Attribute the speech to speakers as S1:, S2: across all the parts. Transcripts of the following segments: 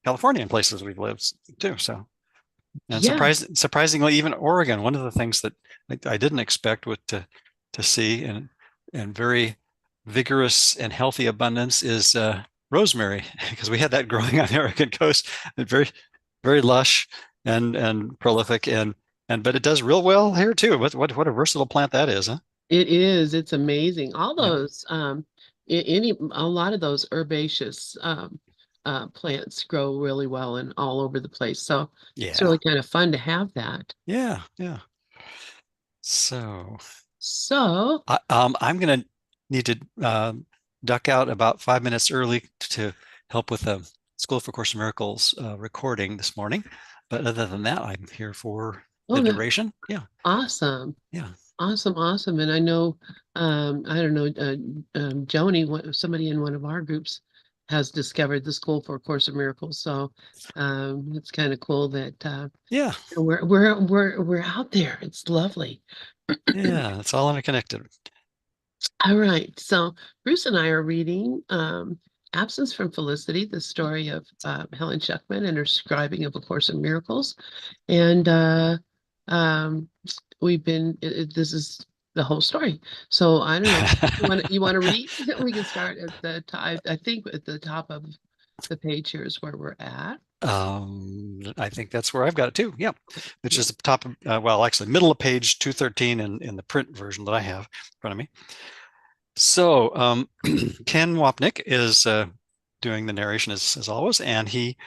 S1: California and places we've lived too. So, and
S2: Yeah,
S1: surprisingly, even Oregon, one of the things that I didn't expect to see and very vigorous and healthy abundance is rosemary, because we had that growing on the Oregon coast, very very lush and prolific and but it does real well here too. What a versatile plant that is, huh?
S2: it is. It's amazing. All
S1: Yeah.
S2: those, a lot of those herbaceous plants grow really well and all over the place. So it's
S1: Yeah.
S2: really kind of fun to have that.
S1: Yeah. Yeah. So
S2: So,
S1: I'm going to need to duck out about 5 minutes early to help with the School for Course in Miracles recording this morning. But other than that, I'm here for the
S2: oh, no,
S1: duration. Yeah.
S2: awesome.
S1: Yeah.
S2: Awesome, awesome. And I know, I don't know, Joni, somebody in one of our groups has discovered the School for A Course in Miracles. So it's kind of cool that
S1: Yeah.
S2: we're out there. It's lovely.
S1: Yeah. It's all interconnected.
S2: All right. So Bruce and I are reading Absence from Felicity, the story of Helen Schuckman and her scribing of A Course in Miracles. And um, we've been, this is the whole story. So I don't know. You want to read? We can start at the top. I think at the top of the page here is where we're at.
S1: I think that's where I've got it too. Yeah. Which
S2: Yeah.
S1: is the top of, well, actually, middle of page 213 in the print version that I have in front of me. So Ken Wapnick is doing the narration as always, and he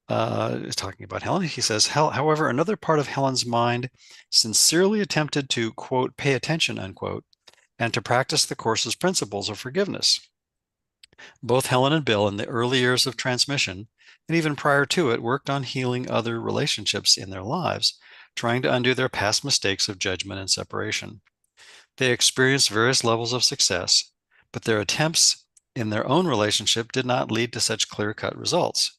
S1: is talking about Helen. He says, however, another part of Helen's mind sincerely attempted to, quote, pay attention, unquote, and to practice the course's principles of forgiveness. Both Helen and Bill, in the early years of transmission, and even prior to it, worked on healing other relationships in their lives, trying to undo their past mistakes of judgment and separation. They experienced various levels of success, but their attempts in their own relationship did not lead to such clear-cut results.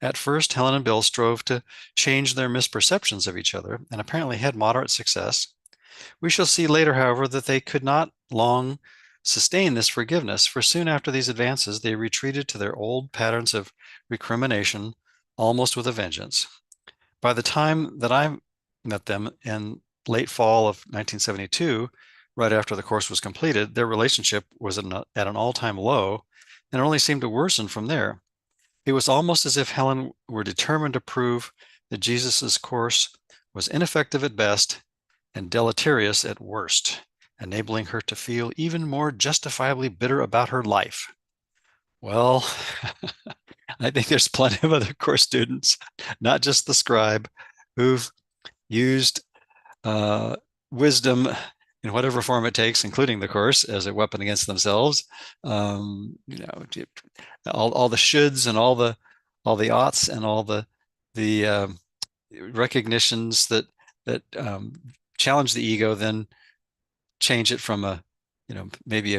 S1: At first, Helen and Bill strove to change their misperceptions of each other and apparently had moderate success. We shall see later, however, that they could not long sustain this forgiveness, for soon after these advances, they retreated to their old patterns of recrimination, almost with a vengeance. By the time that I met them in late fall of 1972, right after the course was completed, their relationship was at an all-time low and only seemed to worsen from there. It was almost as if Helen were determined to prove that Jesus's course was ineffective at best and deleterious at worst, enabling her to feel even more justifiably bitter about her life. Well, I think there's plenty of other course students, not just the scribe, who've used uh, wisdom in whatever form it takes, including the course, as a weapon against themselves. You know, all the shoulds and all the oughts and all the recognitions that challenge the ego, then change it from maybe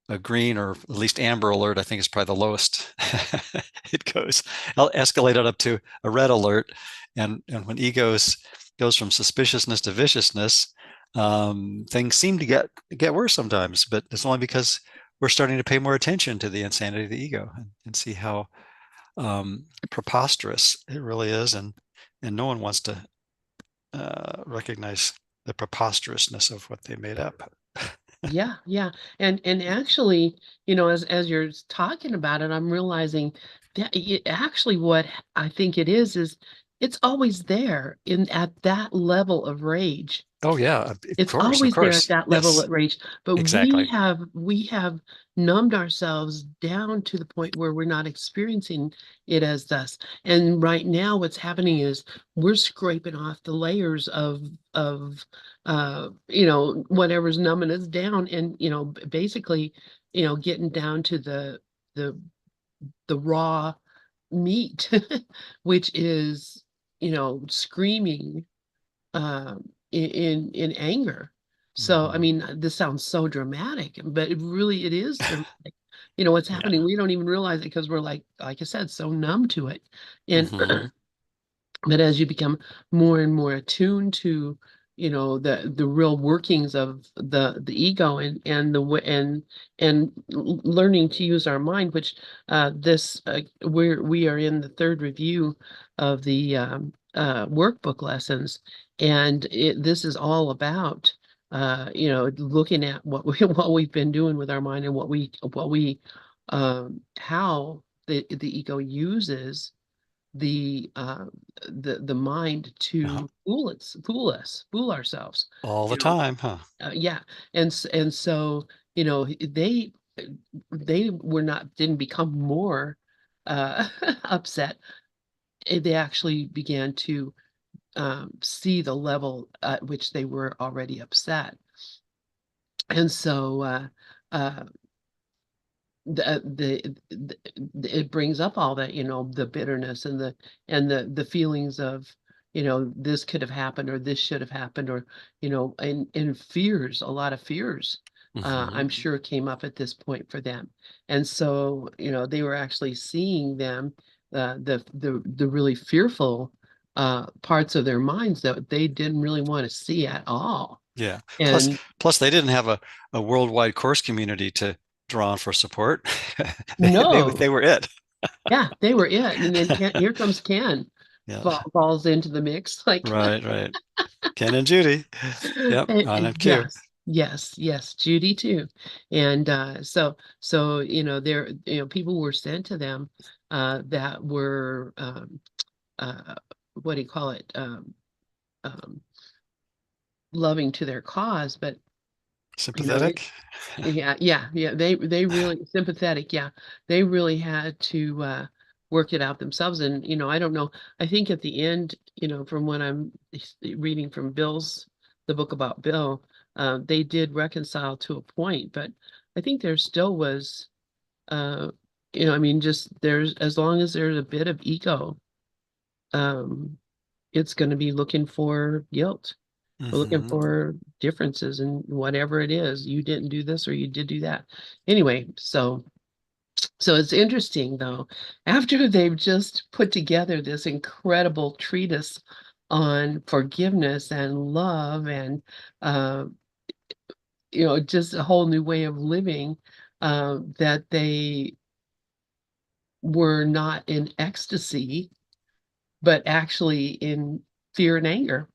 S1: a green or at least amber alert. I think is probably the lowest it goes. I'll escalate it up to a red alert, and when egos goes from suspiciousness to viciousness, things seem to get worse sometimes. But it's only because we're starting to pay more attention to the insanity of the ego and see how preposterous it really is, and no one wants to recognize the preposterousness of what they made up.
S2: Yeah, yeah. And actually, as you're talking about it, I'm realizing that actually what I think it is it's always there in at that level of rage.
S1: Oh yeah, of
S2: It's
S1: course, of
S2: always there at
S1: course.
S2: that level
S1: Yes,
S2: of rage, but we
S1: exactly.
S2: have we have numbed ourselves down to the point where we're not experiencing it as thus. And right now, what's happening is we're scraping off the layers of whatever's numbing us down, and basically, getting down to the the raw meat, which is screaming in anger. So, I
S1: Hmm.
S2: mean, this sounds so dramatic, but it is dramatic. What's
S1: Yeah.
S2: happening, we don't even realize it because we're like I said, so numb to it. And
S1: Hmm.
S2: but as you become more and more attuned to, the real workings of the ego, and learning to use our mind, which this we are in the third review of the workbook lessons, and this is all about looking at what we what we've been doing with our mind, and what we how the ego uses the the mind
S1: Uh-huh.
S2: to fool ourselves.
S1: All the
S2: You know,
S1: time, huh?
S2: yeah, and so they were not didn't become more upset. They actually began to see the level at which they were already upset, and so uh, it brings up all that, the bitterness and the feelings of, this could have happened, or this should have happened, or and fears, a lot of fears,
S1: Hmm.
S2: I'm sure came up at this point for them. And so they were actually seeing them, the really fearful parts of their minds that they didn't really want to see at all.
S1: Yeah. Plus,
S2: And
S1: plus they didn't have a worldwide course community to draw on for support. They
S2: no,
S1: were it.
S2: yeah, they were it. And then here comes Ken,
S1: Yeah.
S2: falls into the mix. Like,
S1: Right, right. Ken and Judy. Yep, on cue.
S2: yes, yes, yes, Judy too. And so there, people were sent to them that were uh, what do you call it? Um, Loving to their cause, but it
S1: Sympathetic.
S2: yeah, yeah, yeah. They really sympathetic. Yeah, they really had to work it out themselves. And I don't know. I think at the end, from what I'm reading from the book about Bill, they did reconcile to a point, but I think there still was, uh, I mean, just there's as long as there's a bit of ego, um, it's going to be looking for guilt. We're looking
S1: Hmm.
S2: for differences in whatever it is. You didn't do this or you did do that. Anyway, so it's interesting though, after they've just put together this incredible treatise on forgiveness and love and uh, just a whole new way of living, that they were not in ecstasy, but actually in fear and anger,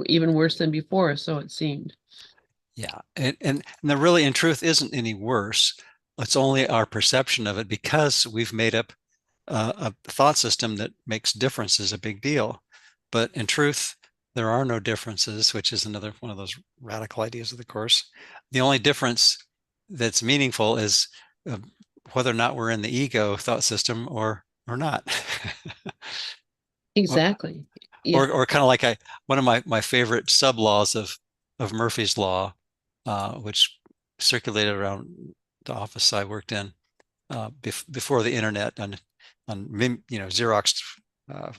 S2: even worse than before, so it seemed.
S1: Yeah. And there really, in truth, isn't any worse. It's only our perception of it because we've made up a thought system that makes differences a big deal. But in truth, there are no differences, which is another one of those radical ideas of the course. The only difference that's meaningful is uh, whether or not we're in the ego thought system or not. or
S2: Exactly. Yeah.
S1: or kind of like one of my favorite sub laws of Murphy's law, which circulated around the office I worked in before the internet, on Xerox uh,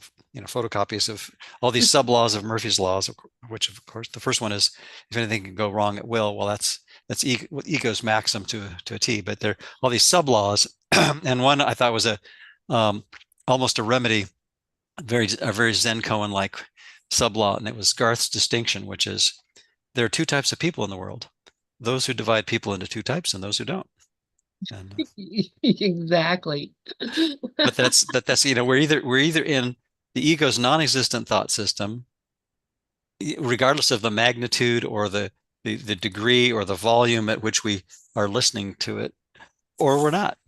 S1: photocopies of all these sub laws of Murphy's laws, which of course the first one is if anything can go wrong it will. Well, that's ego's maxim to a T. But there are all these sub laws, and one I thought was um, almost a remedy, a very Zen koan like sub law, and it was Garth's distinction, which is there are two types of people in the world: those who divide people into two types and those who don't. And
S2: Exactly.
S1: but that's we're either in the ego's non-existent thought system, regardless of the magnitude or the degree or the volume at which we are listening to it, or we're not,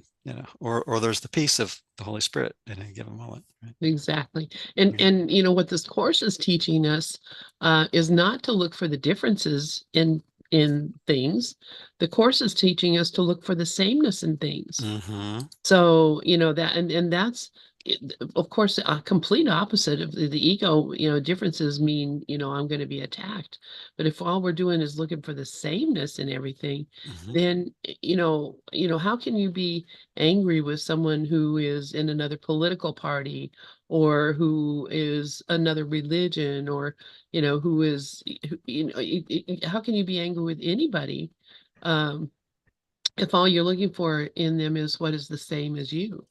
S1: or there's the peace of the Holy Spirit in a given moment, right?
S2: Exactly. And what this course is teaching us is not to look for the differences in things. The course is teaching us to look for the sameness in things.
S1: Mm-hmm.
S2: So, that and that's of course a complete opposite of the ego. Differences mean, I'm going to be attacked. But if all we're doing is looking for the sameness in everything,
S1: Mm-hmm.
S2: then how can you be angry with someone who is in another political party, or who is another religion, or who is how can you be angry with anybody um if all you're looking for in them is what is the same as you?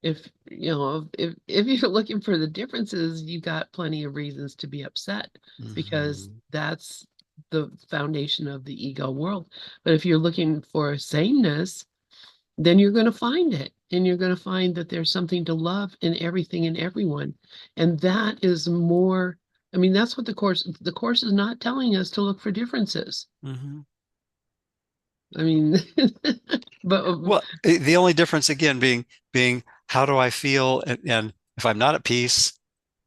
S2: if if you're looking for the differences, you got plenty of reasons to be upset because
S1: Mhm.
S2: that's the foundation of the ego world. But if you're looking for sameness, then you're going to find it. And you're going to find that there's something to love in everything and everyone. And that is more, I mean, that's what the course is not telling us to look for differences.
S1: Mhm.
S2: I mean, but
S1: Well, the only difference again being how do I feel, and if I'm not at peace,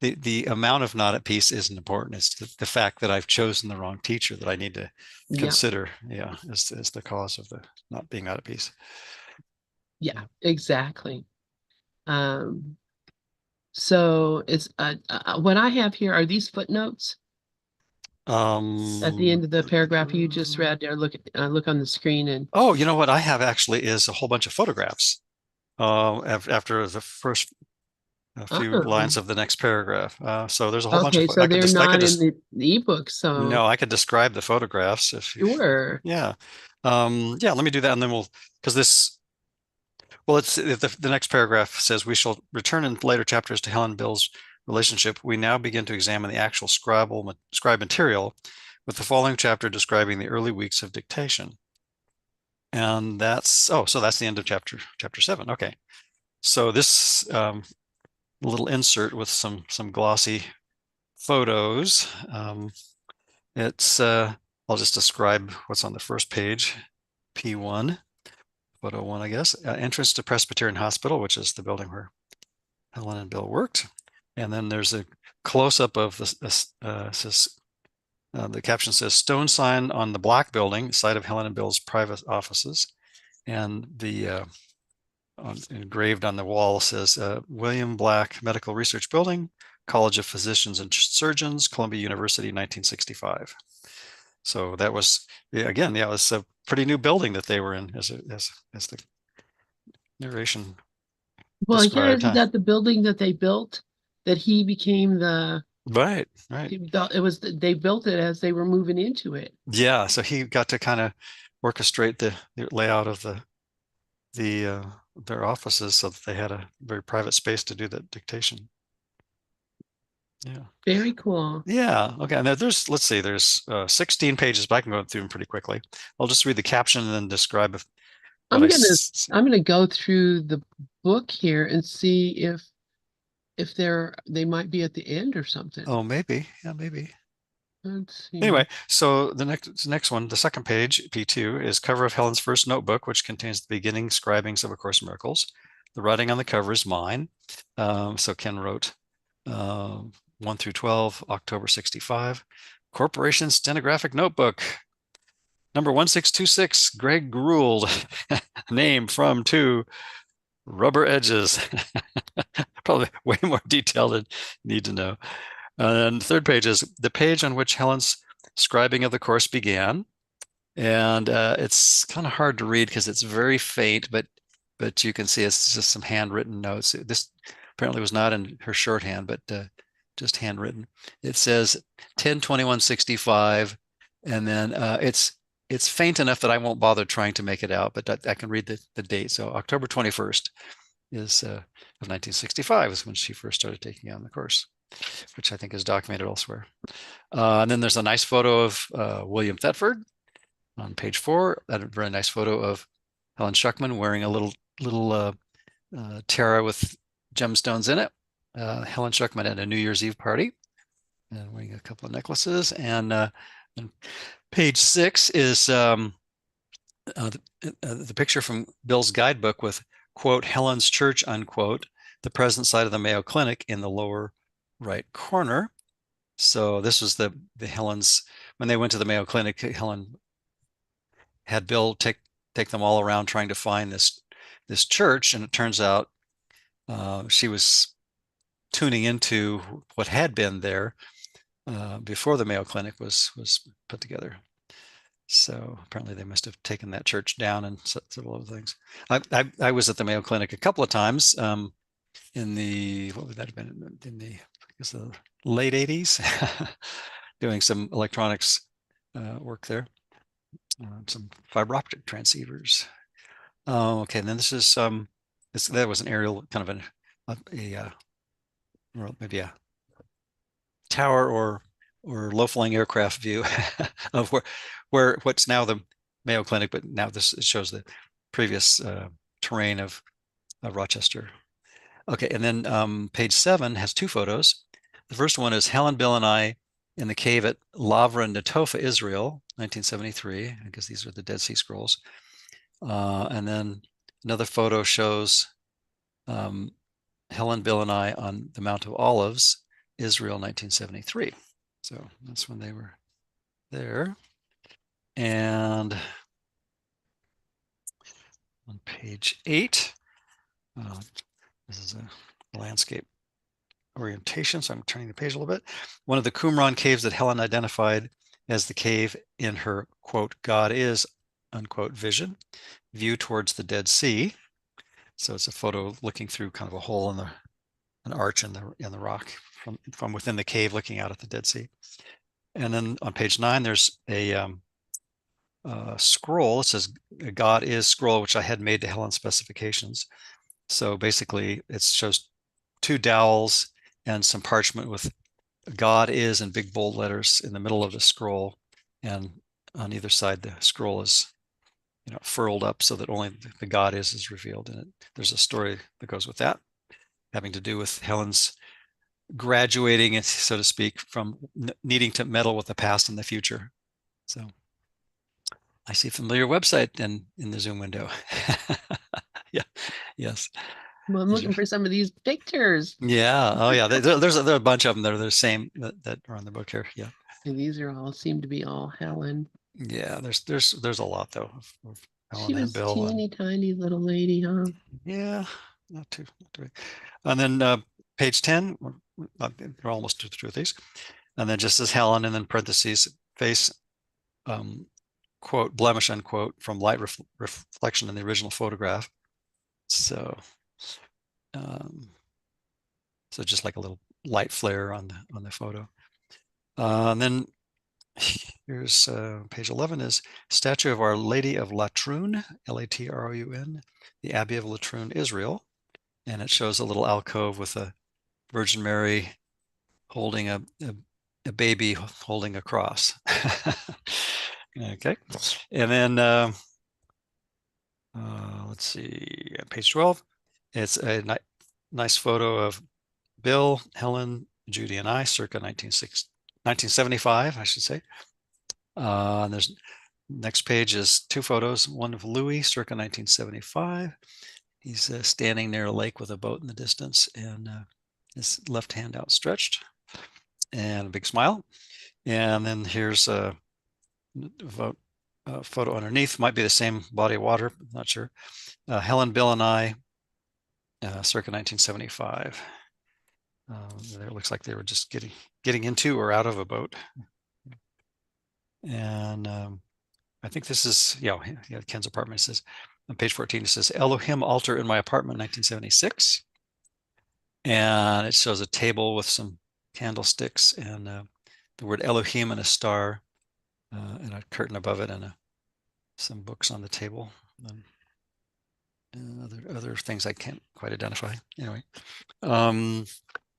S1: the amount of not at peace isn't important. It's the fact that I've chosen the wrong teacher that I need to
S2: yeah,
S1: consider, yeah, is the cause of the not being out at peace.
S2: yeah,
S1: Yeah.
S2: exactly. Um, so it's what I have here are these footnotes at the
S1: Um,
S2: end of the paragraph you just read there. Look on the screen and
S1: oh, you know what I have actually is a whole bunch of photographs. After the first few
S2: oh,
S1: lines of the next paragraph. So there's a whole bunch of
S2: okay, so
S1: I could
S2: they're
S1: just I
S2: not
S1: could
S2: in
S1: just
S2: the ebook. So
S1: no, I could describe the photographs if
S2: sure.
S1: yeah. Yeah, let me do that and then we'll because this well it's the next paragraph says we shall return in later chapters to Helen and Bill's relationship. We now begin to examine the actual scribe material with the following chapter describing the early weeks of dictation. And that's so that's the end of chapter 7. Okay. So this little insert with some glossy photos. It's I'll just describe what's on the first page. P1, photo 1, I guess. Entrance to Presbyterian Hospital, which is the building where Helen and Bill worked. And then there's a close-up of the caption says stone sign on the black building, site of Helen and Bill's private offices. And the engraved on the wall says William Black Medical Research Building, College of Physicians and Surgeons, Columbia University, 1965. So that was again, yeah, it was a pretty new building that they were in as the narration
S2: Well, yeah,
S1: described,
S2: isn't
S1: huh?
S2: that the building that they built that he became the
S1: Right, right.
S2: it was they built it as they were moving into it.
S1: Yeah, so he got to kind of orchestrate the layout of the their offices so that they had a very private space to do that dictation. Yeah.
S2: Very cool.
S1: Yeah. Okay. And there's, let's see, there's 16 pages, but I can go through them pretty quickly. I'll just read the caption and then describe what
S2: I'm
S1: I
S2: gonna
S1: see.
S2: I'm gonna go through the book here and see if they might be at the end or something.
S1: Oh, maybe. Yeah, maybe.
S2: Let's
S1: Anyway,
S2: see.
S1: so the next one, the second page, P2, is cover of Helen's first notebook, which contains the beginning scribings of A Course in Miracles. The writing on the cover is mine. So Ken wrote 1 through 12, October 65. Corporation Stenographic Notebook, number 1626, Greg Gould, name from to rubber edges. Probably way more detail than you need to know. And third page is the page on which Helen's scribing of the course began. And it's kind of hard to read because it's very faint, but you can see it's just some handwritten notes. This apparently was not in her shorthand, but just handwritten. It says 10/21/65, and then it's faint enough that I won't bother trying to make it out, but I can read the date. So October 21st is of 1965 is when she first started taking on the course, which I think is documented elsewhere. And then there's a nice photo of William Thetford on page 4. A very nice photo of Helen Schuckman wearing a little tiara with gemstones in it. Helen Schuckman at a New Year's Eve party and wearing a couple of necklaces. And page 6 is the picture from Bill's guidebook with quote Helen's Church unquote, the present site of the Mayo Clinic in the lower right corner. So this was the Helen's when they went to the Mayo Clinic. Helen had Bill take them all around trying to find this church, and it turns out she was tuning into what had been there before the Mayo Clinic was put together. So apparently they must have taken that church down and several other things. I was at the Mayo Clinic a couple of times in the what would that have been in the I guess the late 80s, doing some electronics work there, some fiber optic transceivers. Okay, and then this is that was an aerial kind of or maybe a tower or low-flying aircraft view of where what's now the Mayo Clinic, but now this shows the previous terrain of Rochester. Okay, and then page 7 has 2 photos. The first one is Helen, Bill, and I in the cave at Lavra Netofa, Israel, 1973. I guess these are the Dead Sea Scrolls. And then another photo shows Helen, Bill, and I on the Mount of Olives, Israel, 1973. So that's when they were there. And on page 8, this is a landscape orientation, so I'm turning the page a little bit. One of the Qumran caves that Helen identified as the cave in her, quote, God is, unquote, vision, view towards the Dead Sea. So it's a photo looking through kind of a hole in an arch in the rock from within the cave looking out at the Dead Sea. And then on page 9, there's a scroll. It says God is scroll, which I had made to Helen's specifications. So basically it shows 2 dowels and some parchment with God is in big bold letters in the middle of the scroll, and on either side the scroll is furled up so that only the God is revealed in it. There's a story that goes with that, having to do with Helen's graduating, so to speak, from needing to meddle with the past and the future. So I see a familiar website in the Zoom window. Yeah, yes.
S2: Well, I'm looking for some of these pictures.
S1: Yeah. Oh, yeah. There's a bunch of them that are the same that are on the book here. Yeah.
S2: And these are all seem to be all Helen.
S1: Yeah. There's a lot though of
S2: She
S1: Helen and
S2: was
S1: Bill
S2: teeny tiny little lady, huh?
S1: yeah, not too big. And then page 10, we're almost through these. And then just as Helen, and then parentheses, face, quote, blemish, unquote, from light reflection in the original photograph. So, so just like a little light flare on the photo. And then here's page 11 is statue of Our Lady of Latroun, Latroun, the Abbey of Latroun, Israel. And it shows a little alcove with a Virgin Mary holding a baby holding a cross. Okay. And then let's see, page 12. It's a nice photo of Bill, Helen, Judy, and I, circa 1975, I should say. And there's next page is 2 photos, one of Louis, circa 1975. He's standing near a lake with a boat in the distance, and his left hand outstretched, and a big smile. And then here's a photo underneath, might be the same body of water, not sure. Helen, Bill, and I, circa 1975. It looks like they were just getting into or out of a boat. And I think this is, Ken's apartment. It says on page 14, it says Elohim altar in my apartment, 1976. And it shows a table with some candlesticks and the word Elohim and a star and a curtain above it, and some books on the table, and other things I can't quite identify. Anyway,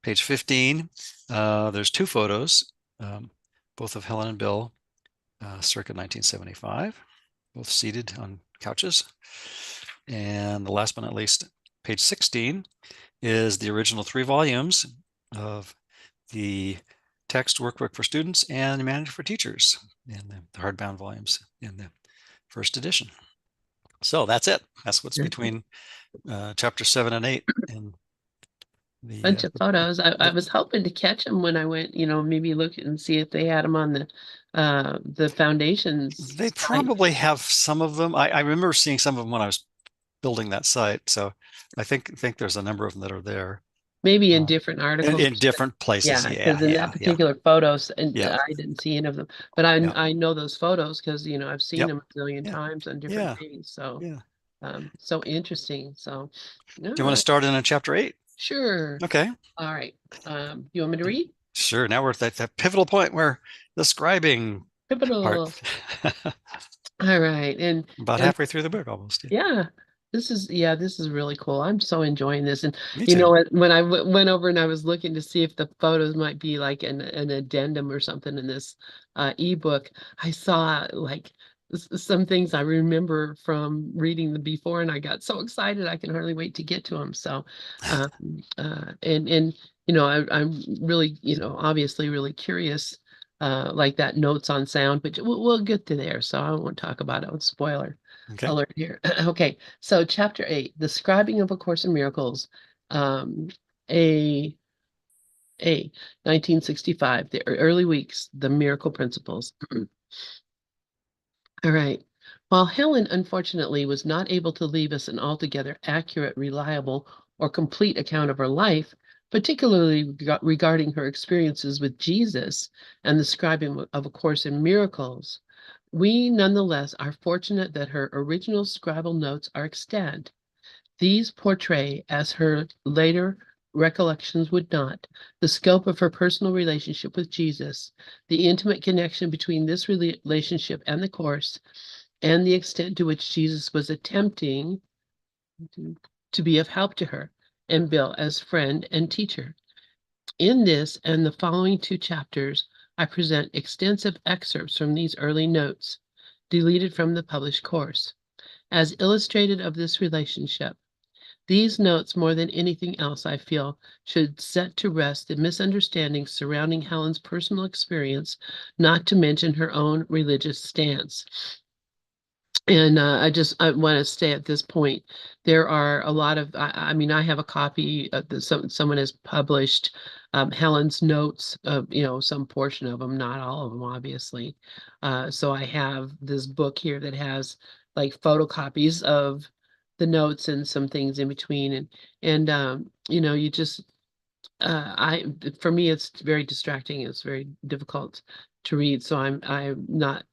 S1: page 15, there's 2 photos, both of Helen and Bill, circa 1975, both seated on couches. And the last but not least, page 16 is the original 3 volumes of the text workbook for students and the manual for teachers, and the hardbound volumes in the first edition. So that's it. That's what's between chapter 7 and 8. And the
S2: bunch of photos. I was hoping to catch them when I went, maybe look and see if they had them on the foundations.
S1: They probably have some of them. I remember seeing some of them when I was building that site. So I think there's a number of them that are there.
S2: Maybe in different
S1: in
S2: articles.
S1: different places.
S2: Yeah,
S1: Yeah,
S2: because in
S1: yeah,
S2: that particular photos, and
S1: yeah,
S2: I didn't see any of them, but I know those photos because I've seen
S1: yep,
S2: them a million
S1: yeah,
S2: times on different
S1: yeah,
S2: things. So
S1: yeah.
S2: so interesting. So
S1: Do you want to start in chapter 8?
S2: sure.
S1: Okay.
S2: All right. You want me to read?
S1: Sure. Now we're at that pivotal point where the scribing part.
S2: Pivotal. All right. And
S1: About halfway through the book almost.
S2: yeah. this is really cool. I'm so enjoying this. And
S1: Me
S2: you know
S1: too.
S2: what, when I went over and I was looking to see if the photos might be like an addendum or something in this ebook, I saw like some things I remember from reading the before, and I got so excited I can hardly wait to get to them. So, um, and you know, I'm really, you know, obviously really curious, like that notes on sound, but we'll get to there. So I won't talk about it. Spoiler
S1: Okay.
S2: alert here. Okay, so chapter 8, the scribing of A Course in Miracles, um, a a 1965, the early weeks, the miracle principles. All right. While Helen unfortunately was not able to leave us an altogether accurate, reliable, or complete account of her life, particularly regarding her experiences with Jesus and the scribing of A Course in Miracles, we nonetheless are fortunate that her original scribal notes are extant. These portray, as her later recollections would not, the scope of her personal relationship with Jesus, the intimate connection between this relationship and the Course, and the extent to which Jesus was attempting to be of help to her and Bill as friend and teacher. In this and the following two chapters, I present extensive excerpts from these early notes, deleted from the published course, as illustrated of this relationship. These notes, more than anything else, I feel, should set to rest the misunderstandings surrounding Helen's personal experience, not to mention her own religious stance. And I want to say at this point, there are a lot of, I mean, I have a copy of someone has published Helen's notes, you know, some portion of them, not all of them, obviously. So I have this book here that has like photocopies of the notes and some things in between. And you know, you just, for me, it's very distracting. It's very difficult to read. So I'm not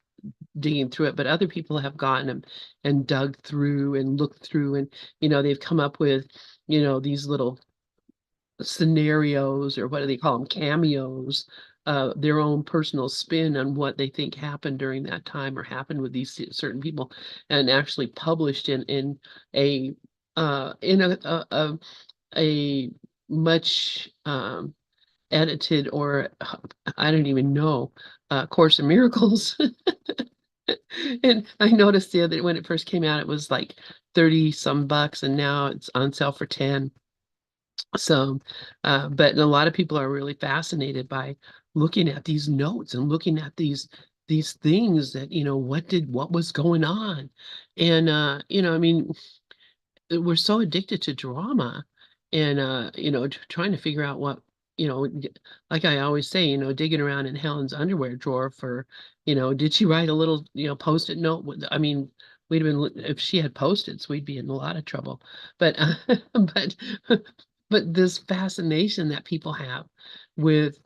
S2: digging through it, but other people have gotten them and dug through and looked through, and you know they've come up with, you know, these little scenarios, or what do they call them, cameos, their own personal spin on what they think happened during that time or happened with these certain people, and actually published a in a much edited, or I don't even know, Course in Miracles. And I noticed the other when it first came out, it was like 30 some bucks, and now it's on sale for 10. So, but a lot of people are really fascinated by looking at these notes and looking at these things that, you know, what was going on. And you know, I mean, we're so addicted to drama, and you know, trying to figure out what, you know, like I always say, you know, digging around in Helen's underwear drawer for, you know, did she write a little, you know, post-it note I mean, we'd have been, if she had post-its, we'd be in a lot of trouble. But but but this fascination that people have with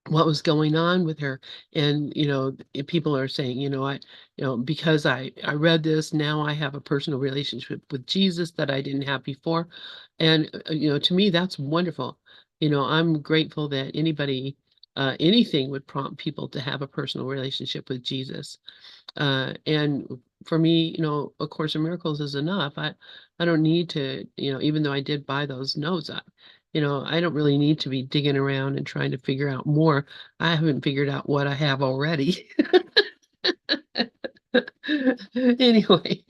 S2: what was going on with her, and you know, people are saying, you know, you know, because I read this, now I have a personal relationship with Jesus that I didn't have before. And you know, to me that's wonderful. You know, I'm grateful that anybody, anything would prompt people to have a personal relationship with Jesus. And for me, you know, A Course in Miracles is enough. I don't need to, you know, even though I did buy those notes, you know, I don't really need to be digging around and trying to figure out more. I haven't figured out what I have already. Anyway,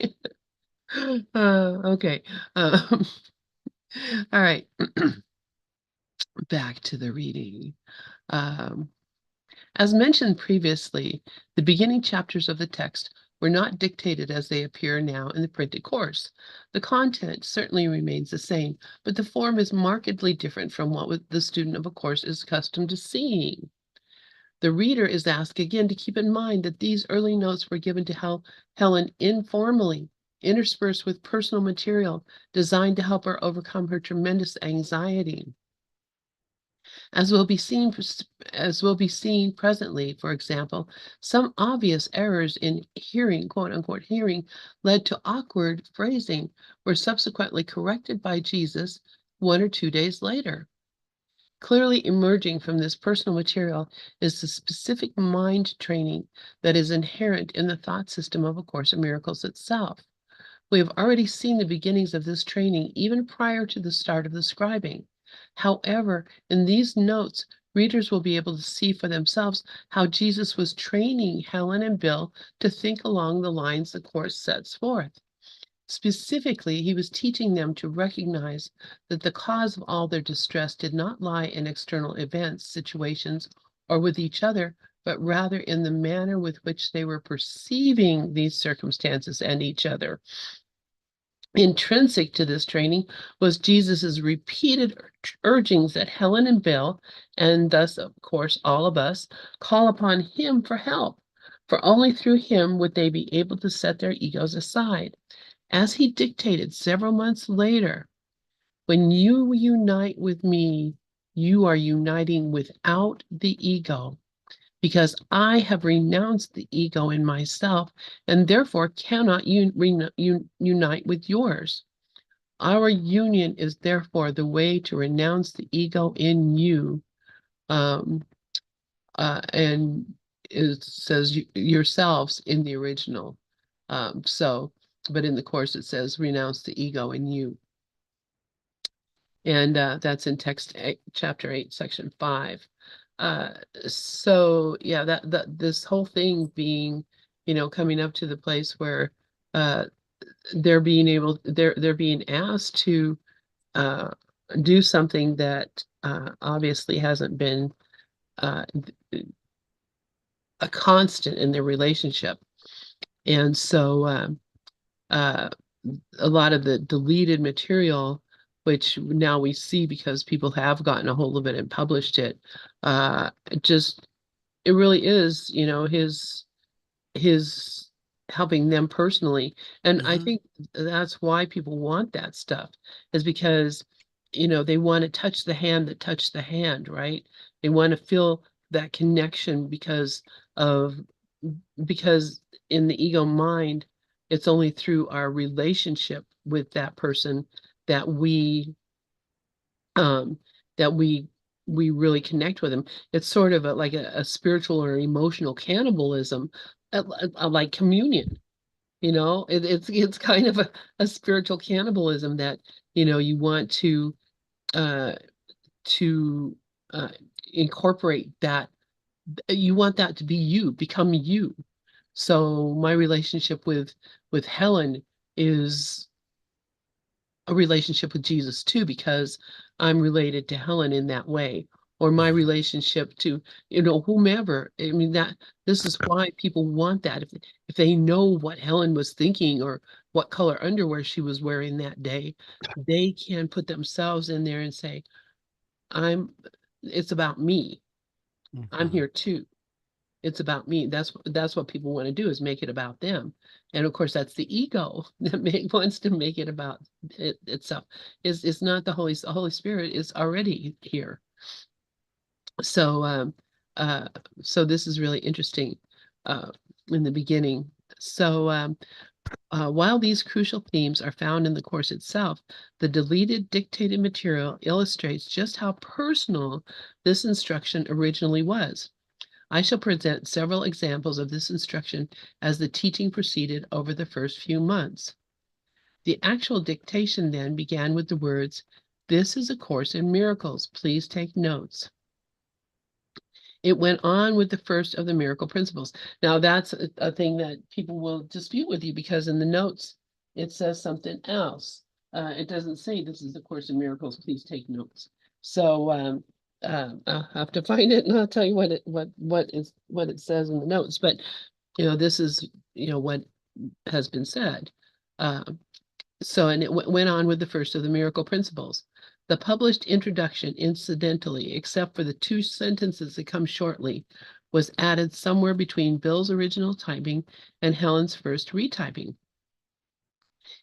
S2: okay. Um, all right, back to the reading. Um, As mentioned previously, the beginning chapters of the text were not dictated as they appear now in the printed course. The content certainly remains the same, but the form is markedly different from what the student of a course is accustomed to seeing. The reader is asked again to keep in mind that these early notes were given to Helen informally, interspersed with personal material designed to help her overcome her tremendous anxiety. As will be seen, as will be seen presently, for example, some obvious errors in hearing, quote unquote, hearing, led to awkward phrasing, were subsequently corrected by Jesus 1 or 2 days later. Clearly emerging from this personal material is the specific mind training that is inherent in the thought system of A Course in Miracles itself. We have already seen the beginnings of this training even prior to the start of the scribing. However, in these notes, readers will be able to see for themselves how Jesus was training Helen and Bill to think along the lines the course sets forth. Specifically, he was teaching them to recognize that the cause of all their distress did not lie in external events, situations, or with each other, but rather in the manner with which they were perceiving these circumstances and each other. Intrinsic to this training was Jesus's repeated urgings that Helen and Bill, and thus, of course, all of us, call upon him for help, for only through him would they be able to set their egos aside. As he dictated several months later, when you unite with me, you are uniting without the ego, because I have renounced the ego in myself and therefore cannot unite with yours. Our union is therefore the way to renounce the ego in you. Um, and it says yourselves in the original. But in the course it says renounce the ego in you. And that's in chapter 8, section 5. So yeah, that this whole thing being, coming up to the place where uh, they're being asked to do something that obviously hasn't been a constant in their relationship. And so uh, a lot of the deleted material, which now we see because people have gotten a hold of it and published it, just it really is, his helping them personally. And I
S1: Mm-hmm.
S2: think that's why people want that stuff, is because, they want to touch the hand that touched the hand, right? They want to feel that connection of because in the ego mind, it's only through our relationship with that person that um that we really connect with them. It's sort of like a spiritual or emotional cannibalism, like communion. It's kind of a spiritual cannibalism that you want uh to uh incorporate that. You want that to be you, become you. So my relationship with Helen is a relationship with Jesus too, because I'm related to Helen in that way, or my
S1: Mm-hmm.
S2: relationship to, whomever. I mean, that this is why people want that. If they know what Helen was thinking or what color underwear she was wearing that day, they can put themselves in there and say, I'm, it's about me. I'm
S1: Mm-hmm.
S2: here too. It's about me. That's what people want to do, is make it about them. And of course, that's the ego that wants to make it about itself. Is not the Holy Spirit is already here. So uh so this is really interesting uh in the beginning. So while these crucial themes are found in the course itself, the deleted dictated material illustrates just how personal this instruction originally was. I shall present several examples of this instruction as the teaching proceeded over the first few months. The actual dictation then began with the words, "This is a course in miracles. Please take notes." It went on with the first of the miracle principles. Now, that's a thing that people will dispute with you, because in the notes it says something else. It doesn't say this is a course in miracles. Please take notes. So I'll have to find it and I'll tell you what it says in the notes. But this is what has been said. Uh, and it went on with the first of the miracle principles. The published introduction, incidentally, except for the 2 sentences that come shortly, was added somewhere between Bill's original typing and Helen's first retyping.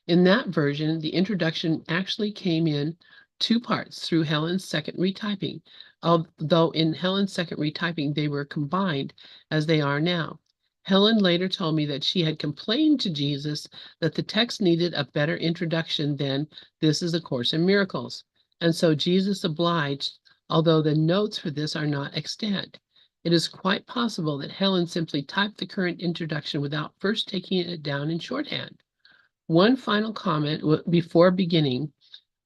S2: In that version, the introduction actually came in 2 parts through Helen's second retyping, although in Helen's second retyping they were combined as they are now. Helen later told me that she had complained to Jesus that the text needed a better introduction than "This is a Course in Miracles," and so Jesus obliged, although the notes for this are not extant. It is quite possible that Helen simply typed the current introduction without first taking it down in shorthand. One final comment before beginning.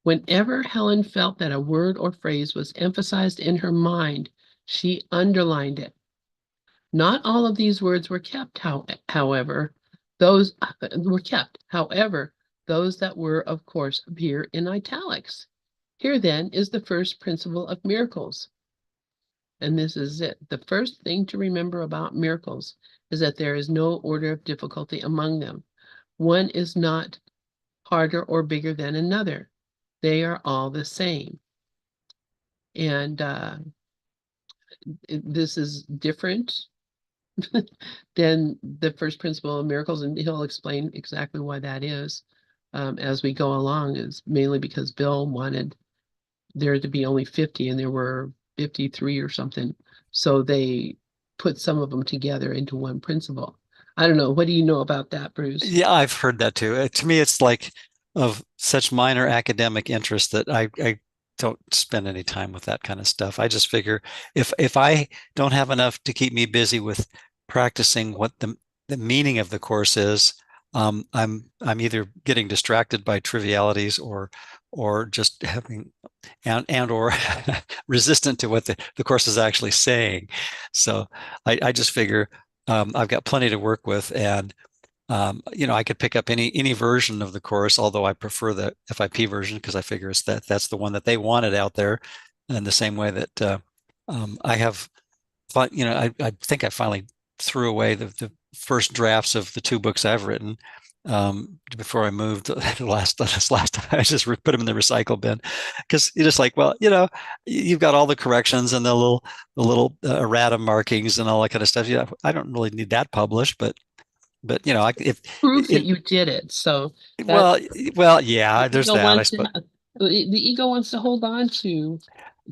S2: Whenever Helen felt that a word or phrase was emphasized in her mind, she underlined it. Not all of these words were kept, however, those were kept. However, those that were, of course, appear in italics. Here then is the first principle of miracles. And this is it. The first thing to remember about miracles is that there is no order of difficulty among them. One is not harder or bigger than another. They are all the same. And this is different than the first principle of miracles, and he'll explain exactly why that is as we go along. Is mainly because Bill wanted there to be only 50, and there were 53 or something. So they put some of them together into one principle. I don't know. What do you know about that, Bruce?
S1: Yeah, I've heard that too. To me, it's like of such minor academic interest that I don't spend any time with that kind of stuff. I just figure if I don't have enough to keep me busy with practicing what the meaning of the course is, I'm either getting distracted by trivialities or just having and or resistant to what the course is actually saying. So I just figure I've got plenty to work with, and I could pick up any version of the course, although I prefer the FIP version because I figure that's the one that they wanted out there. In the same way that I have, I think I finally threw away the first drafts of the two books I've written before I moved this last time. I just put them in the recycle bin because you're just like, well, you've got all the corrections and the little errata markings and all that kind of stuff. Yeah, I don't really need that published, but if
S2: Proof that
S1: in
S2: you did it. So that
S1: well, well,
S2: the
S1: yeah, there's
S2: ego
S1: that, I
S2: wants to
S1: suppose.
S2: the ego wants to hold on to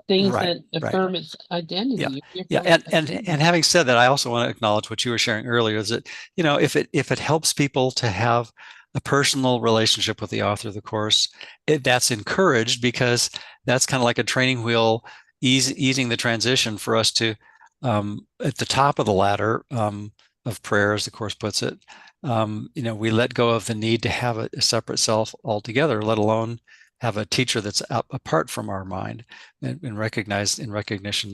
S2: things
S1: Right,
S2: that
S1: right.
S2: affirm its
S1: Yeah.
S2: identity.
S1: Yeah.
S2: Therefore,
S1: And having said that, I also want to acknowledge what you were sharing earlier is that, if it helps people to have a personal relationship with the author of the course, that's encouraged because that's kind of like a training wheel easing the transition for us to at the top of the ladder of prayer, as the course puts it. We let go of the need to have a separate self altogether, let alone have a teacher that's apart from our mind, and recognize in recognition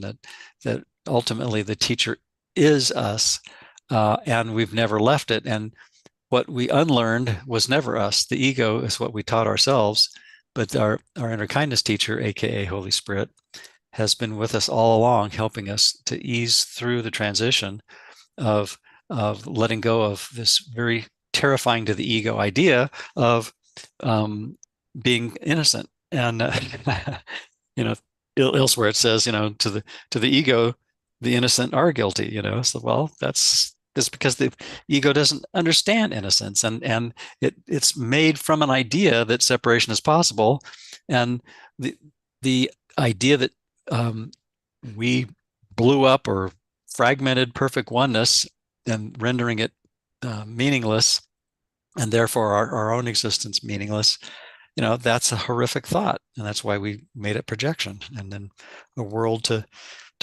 S1: that ultimately the teacher is us, and we've never left it. And what we unlearned was never us. The ego is what we taught ourselves, but our inner kindness teacher, aka Holy Spirit, has been with us all along, helping us to ease through the transition of letting go of this very terrifying to the ego idea of um, being innocent. And you know, elsewhere it says, to the ego, the innocent are guilty. So well, that's because the ego doesn't understand innocence, and it's made from an idea that separation is possible, and the idea that um, we blew up or fragmented perfect oneness and rendering it meaningless, and therefore our own existence meaningless. That's a horrific thought, and that's why we made it projection and then a world to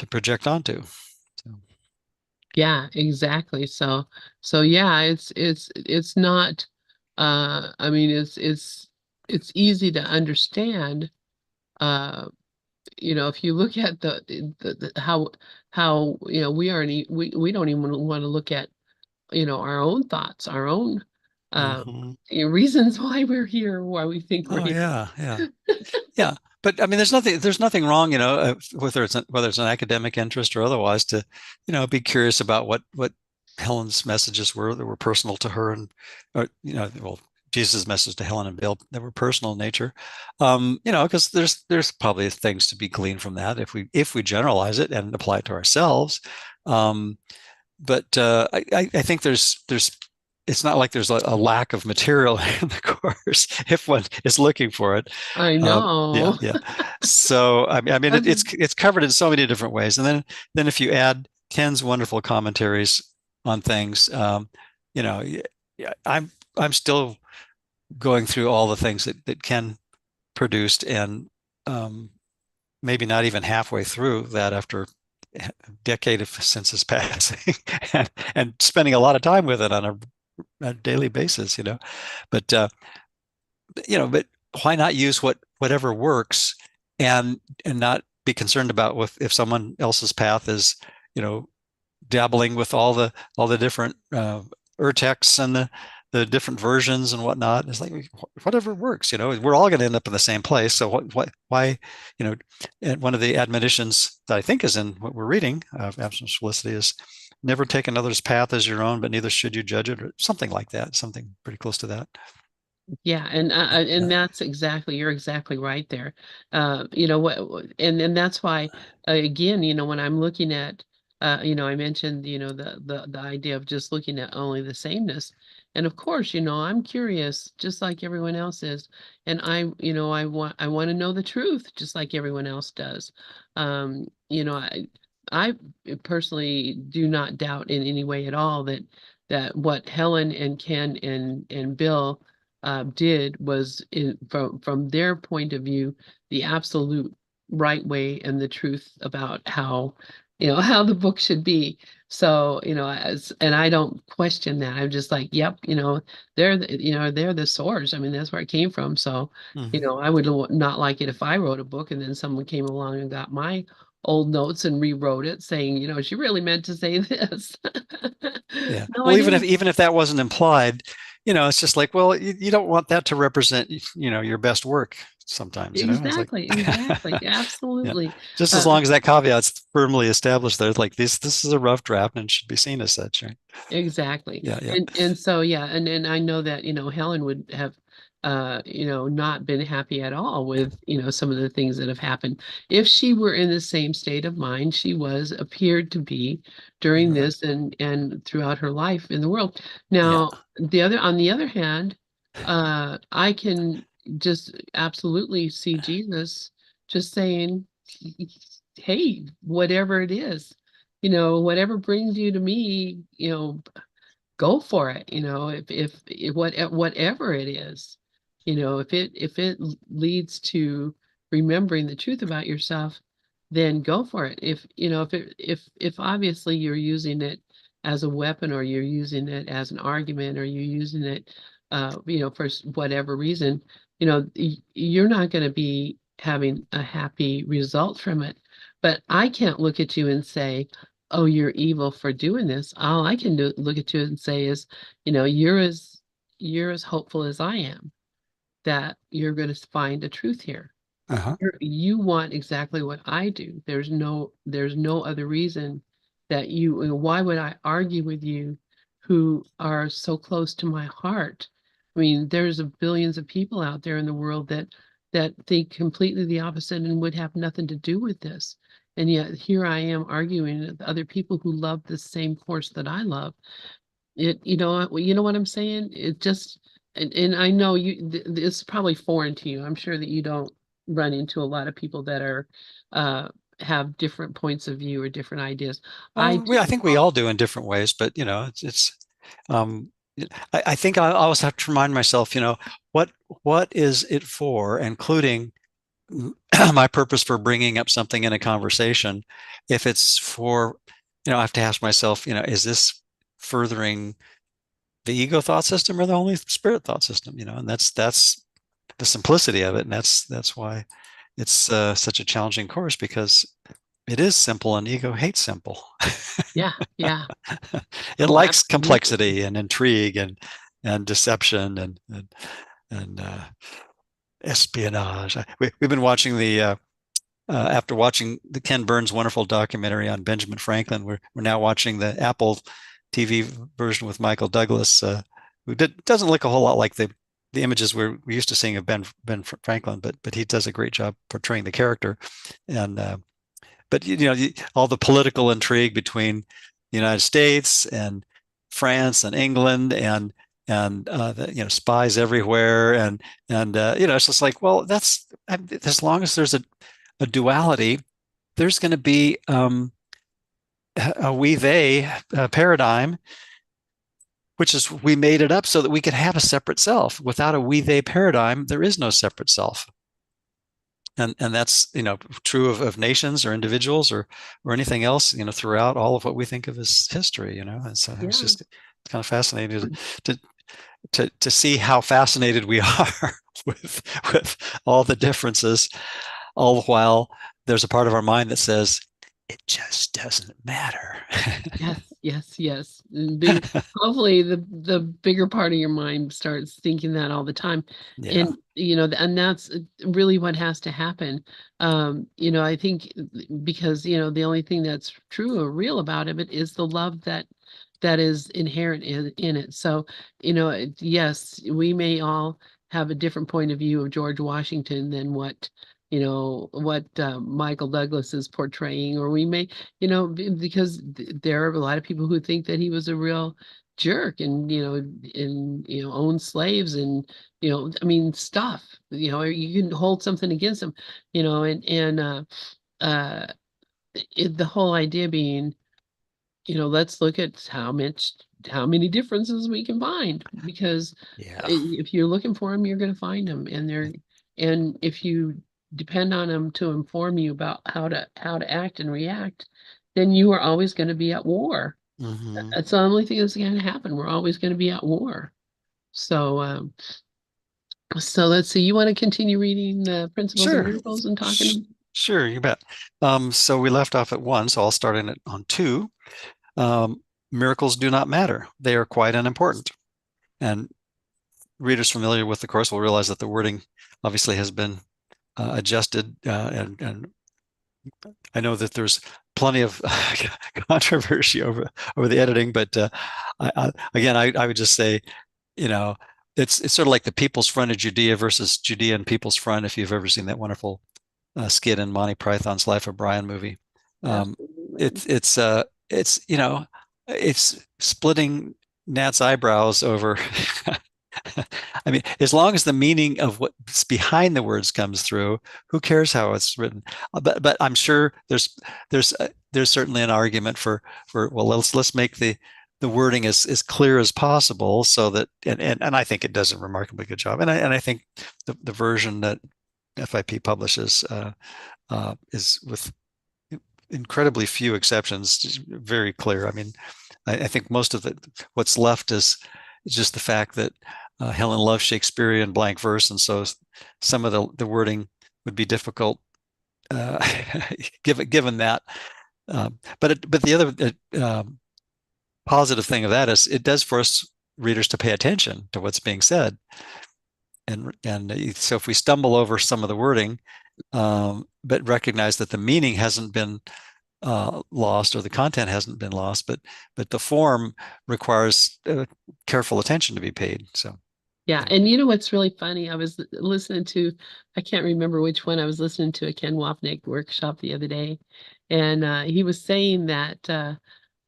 S1: project onto. So,
S2: yeah, exactly. So yeah, it's not. I mean, it's easy to understand. Uh, if you look at the how we aren't we don't even want to look at our own thoughts, our own uh,
S1: mhm.
S2: reasons why we're here, why we think we're
S1: Oh
S2: here.
S1: yeah, yeah. Yeah, but I mean, there's nothing wrong, whether it's an academic interest or otherwise, to be curious about what Helen's messages were that were personal to her, and or, well, Jesus' message to Helen and Bill that were personal in nature. Because there's probably things to be gleaned from that if we generalize it and apply it to ourselves. Um, but I think there's it's not like there's a lack of material in the course if one is looking for it.
S2: I
S1: Yeah,
S2: know.
S1: yeah. So I mean, it's covered in so many different ways, and then if you add Ken's wonderful commentaries on things, yeah, I'm still going through all the things that Ken produced, and um, maybe not even halfway through that after a decade since his passing, and spending a lot of time with it on a a daily basis, but but why not use whatever works, and not be concerned about if someone else's path is, you know, dabbling with all the different texts and the different versions and whatnot. It's like whatever works. We're all going to end up in the same place. So why, you know, and one of the admonitions that I think is in what we're reading of absence felicity is never take another's path as your own, but neither should you judge it, or something like that, something pretty close to that.
S2: Yeah, and
S1: Yeah.
S2: that's exactly, you're exactly right there. You know what, and that's why, again, when I'm looking at, I mentioned, the idea of just looking at only the sameness, and of course, I'm curious just like everyone else is, and I want to know the truth just like everyone else does. I personally do not doubt in any way at all that what Helen and Ken and Bill did was from their point of view the absolute right way and the truth about how how the book should be. So and I don't question that. I'm just like, yep, they're the source. I mean, that's where it came from. So
S1: Mhm.
S2: I would not like it if I wrote a book and then someone came along and got my old notes and rewrote it saying, she really meant to say this.
S1: Yeah.
S2: No, I
S1: Well, even if
S2: didn't.
S1: even if that wasn't implied, it's just like, well, you don't want that to represent, your best work sometimes, it's like,
S2: Exactly, exactly,
S1: yeah,
S2: absolutely.
S1: just as
S2: Uh,
S1: long as that caveat's firmly established there, like this is a rough draft and should be seen as such, right?
S2: exactly.
S1: Yeah, yeah,
S2: And so yeah, and I know that, Helen would have not been happy at all with, some of the things that have happened. If she were in the same state of mind she appeared to be during
S1: right.
S2: this and throughout her life in the world.
S1: Yeah.
S2: Now, on the other hand, I can just absolutely see Jesus just saying, hey, whatever it is, whatever brings you to me, go for it. If whatever it is, if it leads to remembering the truth about yourself, then go for it. If obviously you're using it as a weapon, or you're using it as an argument, or you're using it for whatever reason, you're not going to be having a happy result from it. But I can't look at you and say, oh, you're evil for doing this. All I can do, look at you and say is, you're as hopeful as I am that you're going to find a truth here.
S1: Uh-huh.
S2: You want exactly what I do. There's no other reason that why would I argue with you who are so close to my heart? I mean, there's billions of people out there in the world that think completely the opposite and would have nothing to do with this. And yet here I am arguing with other people who love the same course that I love. You know what I'm saying? It just and I know it's probably foreign to you. I'm sure that you don't run into a lot of people that are uh have different points of view or different ideas. I
S1: I
S2: do.
S1: think we all do in different ways, but um, I think I always have to remind myself, what is it for, including my purpose for bringing up something in a conversation. If it's for, I have to ask myself, is this furthering the ego thought system or the Holy Spirit thought system? And that's the simplicity of it, and that's why it's such a challenging course, because it is simple, and ego hates simple.
S2: Yeah, yeah.
S1: It
S2: Oh,
S1: likes
S2: absolutely.
S1: complexity and intrigue and deception and espionage. We've been watching after watching the Ken Burns wonderful documentary on Benjamin Franklin. We're now watching the Apple TV version with Michael Douglas, who doesn't look a whole lot like the images we're used to seeing of Ben Franklin, but he does a great job portraying the character. And but all the political intrigue between the United States and France and England, and spies everywhere, and it's just like, well, that's as long as there's a duality, there's going to be a we they paradigm, which is we made it up so that we could have a separate self. Without a we they paradigm, there is no separate self. And that's true of nations or individuals or anything else throughout all of what we think of as history. And so it's
S2: Yeah.
S1: just kind of fascinating to to see how fascinated we are with all the differences, all the while there's a part of our mind that says it just doesn't matter.
S2: Yes, yes, yes. And big, hopefully the bigger part of your mind starts thinking that all the time.
S1: Yeah.
S2: And and that's really what has to happen. I think because the only thing that's true or real about it is the love that is inherent in it. So, yes, we may all have a different point of view of George Washington than what Michael Douglas is portraying, or we may because there are a lot of people who think that he was a real jerk and owned slaves and I mean stuff. You can hold something against him, and uh the whole idea being, let's look at how many differences we can find, because
S1: Yeah.
S2: if you're looking for them, you're going to find them, and if you depend on them to inform you about how to act and react, then you are always going to be at war.
S1: Hmm.
S2: That's the only thing that's going to happen. We're always going to be at war. So let's see. You want to continue reading the Principles of
S1: Sure.
S2: Miracles and talking?
S1: Sure, you bet. So we left off at one, so I'll start in it on two. Um, Miracles do not matter. They are quite unimportant. And readers familiar with the course will realize that the wording obviously has been adjusted, and I know that there's plenty of controversy over the editing, but again, I would just say, you know, it's sort of like the People's Front of Judea versus Judea and People's Front. If you've ever seen that wonderful skit in Monty Python's Life of Brian movie, um,
S2: Absolutely.
S1: it's splitting Nat's eyebrows over. I mean, as long as the meaning of what's behind the words comes through, who cares how it's written? But I'm sure there's certainly an argument for well, let's make the wording as clear as possible, so that and I think it does a remarkably good job. And I think the version that FIP publishes is, with incredibly few exceptions, very clear. I mean, I think most of what's left is just the fact that Helen loves Shakespearean blank verse, and so some of the wording would be difficult, uh, given that. But the other positive thing of that is it does force readers to pay attention to what's being said, and so if we stumble over some of the wording, but recognize that the meaning hasn't been lost, or the content hasn't been lost, but the form requires careful attention to be paid. So,
S2: Yeah,
S1: anyway.
S2: and you know what's really funny? I was listening to, I can't remember which one. I was listening to a Ken Wapnick workshop the other day, and he was saying that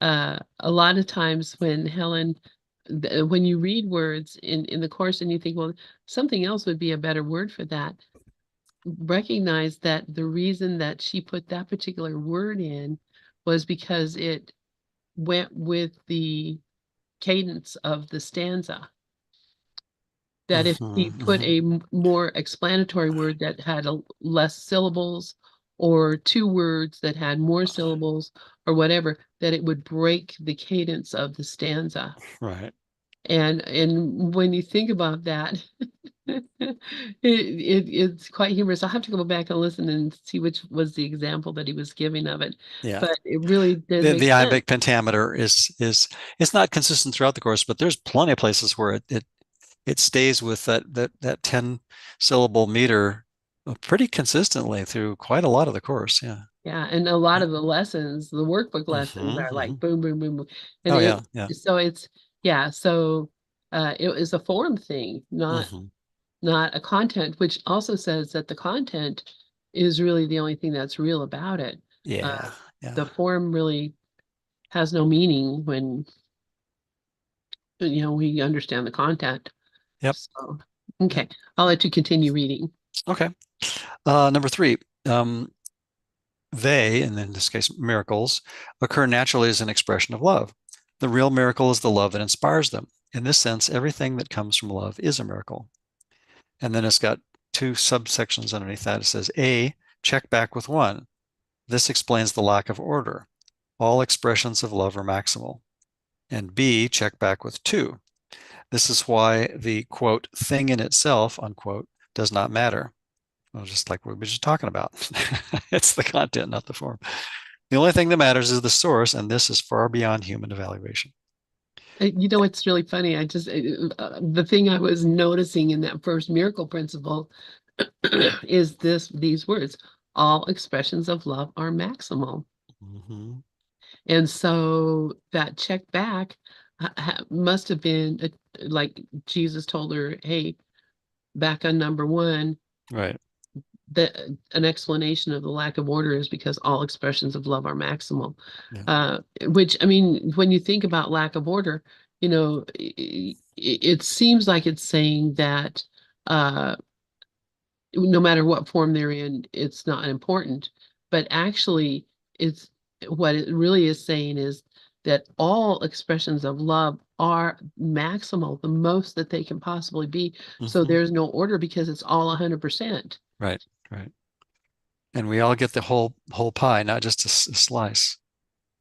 S2: a lot of times when you read words in the course and you think, well, something else would be a better word for that, recognize that the reason that she put that particular word in was because it went with the cadence of the stanza. That if
S1: Mm-hmm,
S2: he put
S1: mm-hmm.
S2: a more explanatory word that had less syllables, or two words that had more syllables, or whatever, that it would break the cadence of the stanza.
S1: Right.
S2: And when you think about that, it's quite humorous. I'll have to go back and listen and see which was the example that he was giving of it.
S1: Yeah.
S2: But it really did
S1: The
S2: make
S1: the
S2: sense.
S1: iambic pentameter is it's not consistent throughout the course, but there's plenty of places where it stays with that 10 syllable meter pretty consistently through quite a lot of the course. Yeah.
S2: Yeah, and a lot
S1: Yeah.
S2: of the lessons, the workbook lessons
S1: Hmm.
S2: are
S1: Hmm.
S2: like boom, boom, boom, boom. And
S1: Oh yeah. Yeah.
S2: it's yeah, so it was a form thing,
S1: Hmm.
S2: not a content, which also says that the content is really the only thing that's real about it. Uh,
S1: Yeah. Yeah.
S2: the form really has no meaning when we understand the content.
S1: Yep.
S2: So
S1: Yep.
S2: okay, I'll let you continue reading.
S1: Okay. Number three. They, and in this case, miracles, occur naturally as an expression of love. The real miracle is the love that inspires them. In this sense, everything that comes from love is a miracle. And then it's got two subsections underneath that. It says, A, check back with one. This explains the lack of order. All expressions of love are maximal. and B, check back with 2. This is why the, quote, thing in itself, unquote, does not matter. Well, just like we were just talking about. It's the content, not the form. The only thing that matters is the source, and this is far beyond human evaluation.
S2: You know, it's really funny. The thing I was noticing in that first miracle principle is these words, all expressions of love are maximal.
S1: Mm-hmm.
S2: And so that check back must have been like Jesus told her, hey, back on number one,
S1: Right.
S2: an explanation of the lack of order is because all expressions of love are maximal.
S1: Yeah.
S2: Which, I mean, when you think about lack of order, you know, it seems like it's saying that uh, no matter what form they're in, it's not important. But actually, it's what it really is saying is that all expressions of love are maximal, the most that they can possibly be. So
S1: Mm-hmm.
S2: there's no order because it's all 100%.
S1: Right. Right. And we all get the whole pie, not just a slice.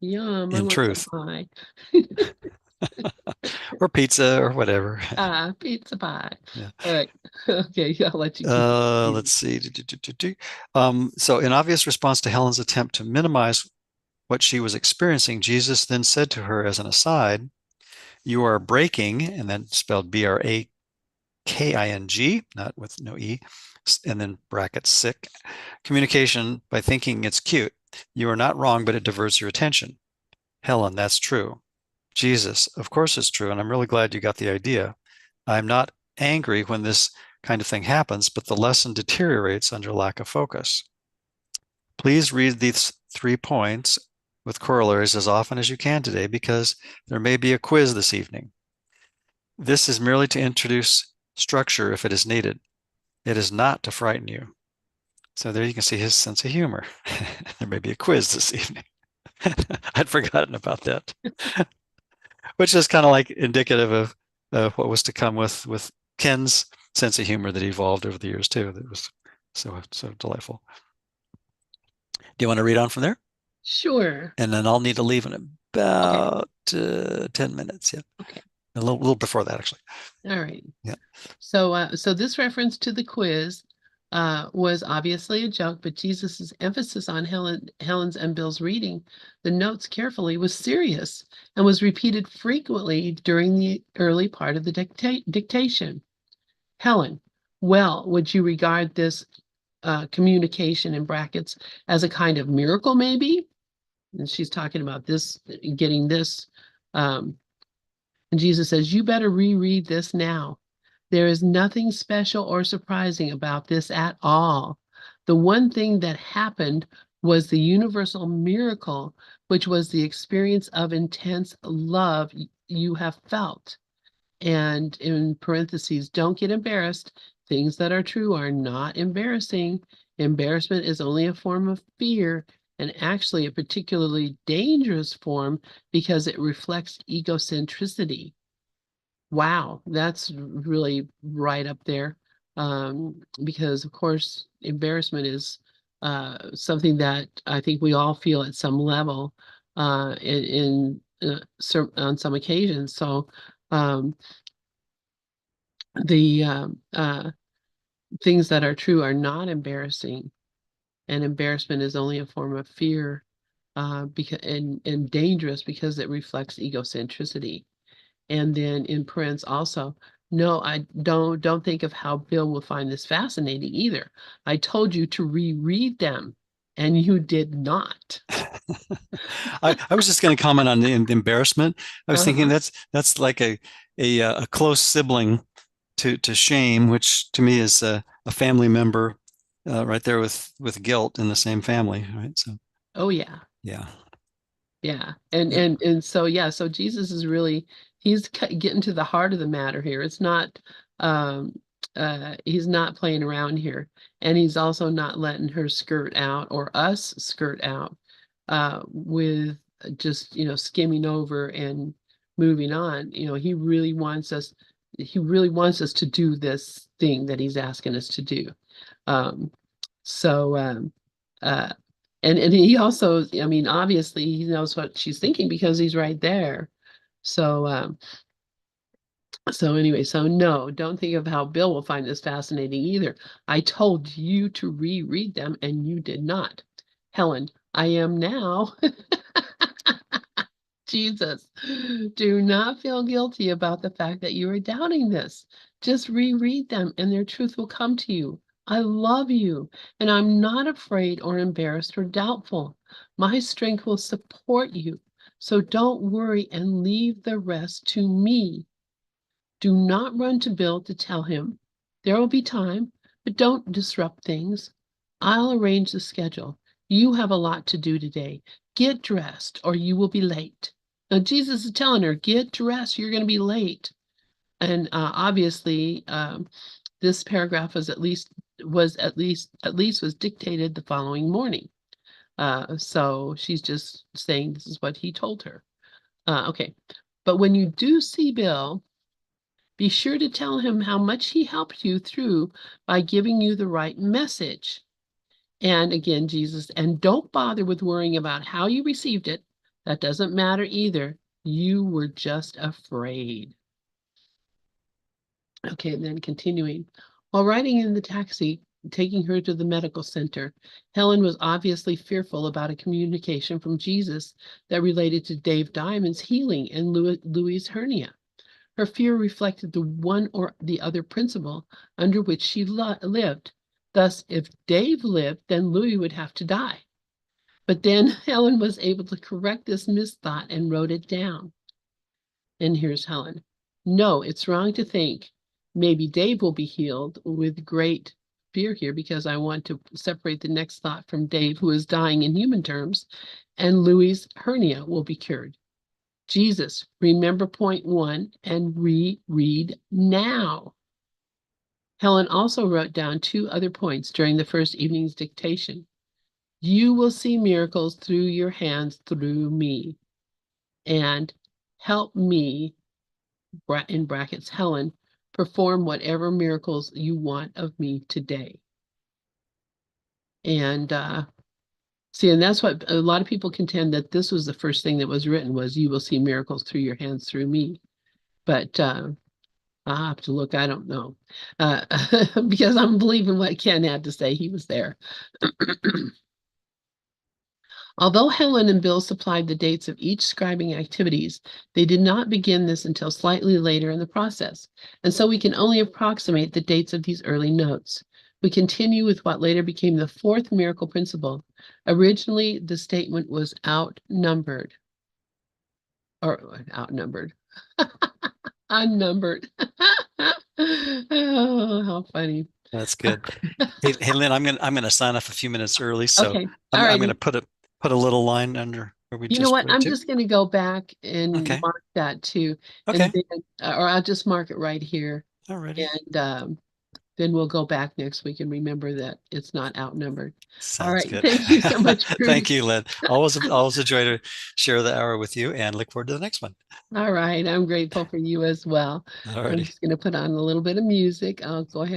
S2: Yum, I
S1: In
S2: want some
S1: truth,
S2: pie.
S1: or pizza, or whatever.
S2: Ah, pizza pie.
S1: Yeah.
S2: All right. Okay, I'll let you keep
S1: Let's
S2: reading.
S1: see. So, in obvious response to Helen's attempt to minimize what she was experiencing, Jesus then said to her as an aside, "You are breaking," and then spelled BRAKING, not with no E, and then brackets sick, communication by thinking it's cute. You are not wrong, but it diverts your attention. Helen, that's true. Jesus, of course it's true, and I'm really glad you got the idea. I'm not angry when this kind of thing happens, but the lesson deteriorates under lack of focus. Please read these 3 points with corollaries as often as you can today because there may be a quiz this evening. This is merely to introduce structure if it is needed. It is not to frighten you. So there you can see his sense of humor. There may be a quiz this evening. I'd forgotten about that, which is kind of like indicative of what was to come with Ken's sense of humor that evolved over the years too. That was so delightful. Do you want to read on from there?
S2: Sure.
S1: And then I'll need to leave in
S2: Okay.
S1: about 10 minutes. Yeah,
S2: Okay.
S1: a little before that actually.
S2: All right.
S1: Yeah.
S2: So this reference to the quiz was obviously a joke, but Jesus's emphasis on Helen's and Bill's reading the notes carefully was serious and was repeated frequently during the early part of the dictation. Helen, well, would you regard this communication in brackets as a kind of miracle, maybe? And she's talking about this, getting this. Um, and Jesus says, you better reread this now. There is nothing special or surprising about this at all. The one thing that happened was the universal miracle, which was the experience of intense love you have felt. And in parentheses, don't get embarrassed. Things that are true are not embarrassing. Embarrassment is only a form of fear, and actually a particularly dangerous form because it reflects egocentricity. Wow, that's really right up there. Because of course, embarrassment is something that I think we all feel at some level on some occasions. So um, the things that are true are not embarrassing, and embarrassment is only a form of fear because and dangerous because it reflects egocentricity. And then in Prince also, no, I don't think of how Bill will find this fascinating either. I told you to reread them, and you did not.
S1: I was just going to comment on the embarrassment. I was thinking
S2: Uh-huh.
S1: that's like a close sibling to shame, which to me is a family member right there with guilt in the same family, right? So
S2: Oh yeah.
S1: yeah,
S2: Yeah.
S1: yeah.
S2: And so yeah, so Jesus is really getting to the heart of the matter here. It's not um he's not playing around here. And he's also not letting her skirt out or us skirt out with just, skimming over and moving on. He really wants us to do this thing that he's asking us to do. Um so uh and he also, I mean, obviously he knows what she's thinking because he's right there. So, so anyway, so no, don't think of how Bill will find this fascinating either. I told you to reread them and you did not. Helen, I am now. Jesus, do not feel guilty about the fact that you are doubting this. Just reread them and their truth will come to you. I love you and I'm not afraid or embarrassed or doubtful. My strength will support you. So don't worry and leave the rest to me. Do not run to Bill to tell him. There will be time, but don't disrupt things. I'll arrange the schedule. You have a lot to do today. Get dressed or you will be late. Now, Jesus is telling her, get dressed, you're going to be late. And obviously, this paragraph was dictated the following morning. So she's just saying this is what he told her. Okay. But when you do see Bill, be sure to tell him how much he helped you through by giving you the right message. And again, Jesus, and don't bother with worrying about how you received it. That doesn't matter either. You were just afraid. Okay, and then continuing. While riding in the taxi, taking her to the medical center, Helen was obviously fearful about a communication from Jesus that related to Dave Diamond's healing and Louis' hernia. Her fear reflected the one or the other principle under which she lived. Thus, if Dave lived, then Louis would have to die. But then Helen was able to correct this misthought and wrote it down. And here's Helen. No, it's wrong to think maybe Dave will be healed with great fear here because I want to separate the next thought from Dave, who is dying in human terms, and Louis' hernia will be cured. Jesus, remember point one and reread now. Helen also wrote down two other points during the first evening's dictation. You will see miracles through your hands through me. And help me, in brackets, Helen, perform whatever miracles you want of me today. And see, and that's what a lot of people contend that this was the first thing that was written was you will see miracles through your hands through me. But I'll have to look. I don't know. Because I'm believing what Ken had to say. He was there. Although Helen and Bill supplied the dates of each scribing activities, they did not begin this until slightly later in the process, and so we can only approximate the dates of these early notes. We continue with what later became the fourth miracle principle. Originally, the statement was outnumbered, or outnumbered, unnumbered. Oh, how funny.
S1: That's good. Hey, Lynn, I'm gonna sign off a few minutes early, so
S2: Okay, all
S1: I'm gonna
S2: righty.
S1: put a little line under where we
S2: You know
S1: just
S2: what?
S1: read
S2: I'm
S1: to.
S2: just going to go back and
S1: Okay.
S2: mark that too, and
S1: Okay.
S2: then, or I'll just mark it right here,
S1: Alrighty.
S2: and then we'll go back next week and remember that it's not outnumbered. All
S1: Sounds
S2: right.
S1: good.
S2: Thank you so much,
S1: Thank
S2: Bruce.
S1: you, Lynn. Always a joy to share the hour with you and look forward to the next one.
S2: All right. I'm grateful for you as well. I'm
S1: Alrighty.
S2: just going to put on a little bit of music. I'll go ahead.